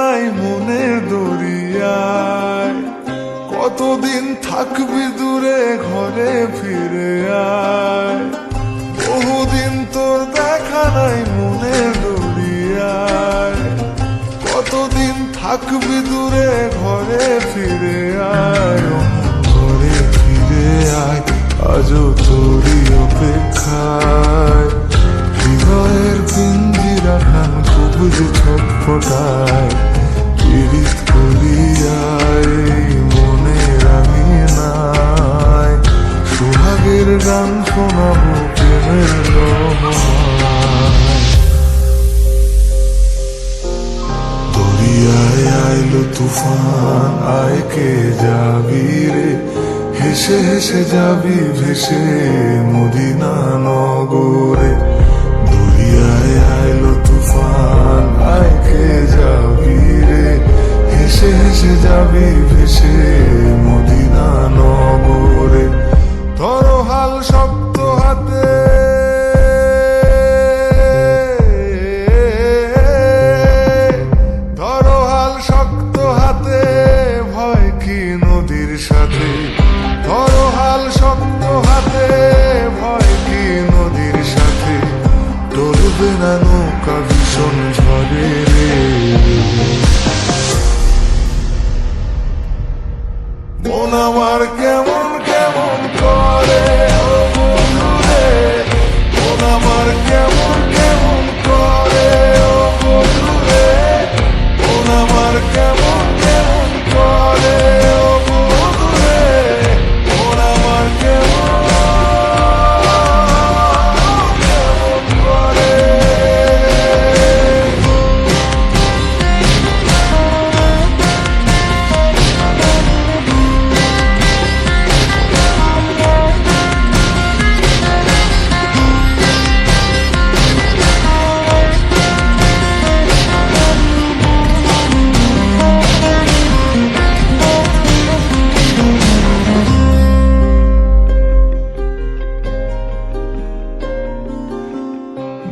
নাই মনের দরিয়ায়। কতদিন থাকবি দূরে, ঘরে ফিরে আয়। বহুদিন তোর দেখা নাই মনের দরিয়ায়। কতদিন থাকবি দূরে, ঘরে ফিরে আয়। ঘরে ফিরে আয়, আজও তোরই অপেক্ষায়। হৃদয়ের পিঞ্জিরা খান খুব যে ছটফটায়। পীড়িত করিয়ায় মনের আঙিনায়, সোহাগের গান শোনাবো প্রেমের লহমায়। দরিয়ায় আইলো তুফান, আয় কে যাবি রে, হেসে হেসে যাবি ভেসে মদিনা নগরে। দরিয়ায় আইলো তুফান, আয় কে যাবি রে, হেসে হেসে যাবি ভেসে মদিনা নগরে। ধরো হাল শক্ত হাতে, ধরো হাল শক্ত হাতে, ভয় কি নদীর সাথে। ধরো হাল শক্ত হাতে, ভয় কি নদীর সাথে। টলবে না নৌকা ভীষণ ঝড়ে রে। মন আমার কেমন কেমন করে ও বন্ধুরে। মন আমার কেমন কেমন করে ও বন্ধুরে। মন আমার কেমন কেমন করে ও বন্ধুরে। মন আমার কেমন কেমন করে।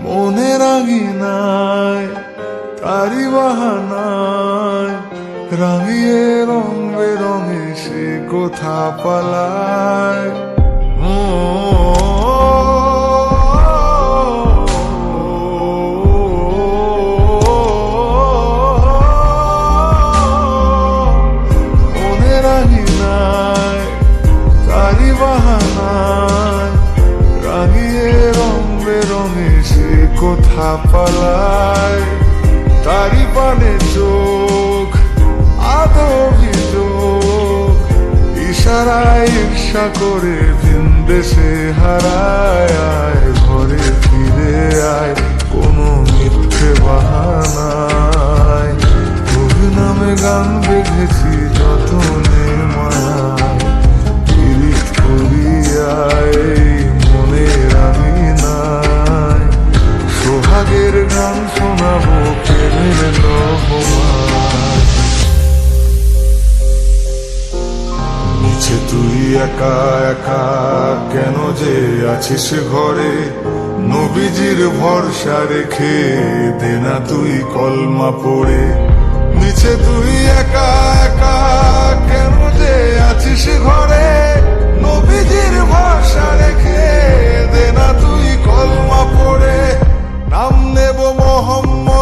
মনের আঙিনায় তারি বাহানায়, রাঙিয়ে রং বেরঙে সে কোথা পালায়। মনের আঙিনায় তারি বাহানায়, রাঙিয়ে রং বেরঙে সে কোথা পালায়। তারি পানে চোখ আদো অভিযোগ, ইশারায় ঈর্ষা করে ভিন দেশে হারায়। আয় ঘরে ফিরে আয়, কোনো মিথ্যে বাহানায়। তোর নামে গান বেঁধেছি যতনে মায়ায়। পীড়িত করিয়ায় মনের আঙিনায়, সোহাগের গান শোনাবো প্রেমের লহমায়। নিচে তুই একা একা কেন যে আছিস ঘরে। নবীজির ভরসা রেখে দেনা তুই কলমা পড়ে। নিচে তুই একা একা কেন যে আছিস ঘরে। নবীজির ভরসা রেখে দেনা তুই কলমা পড়ে। নাম নেব মোহাম্মদ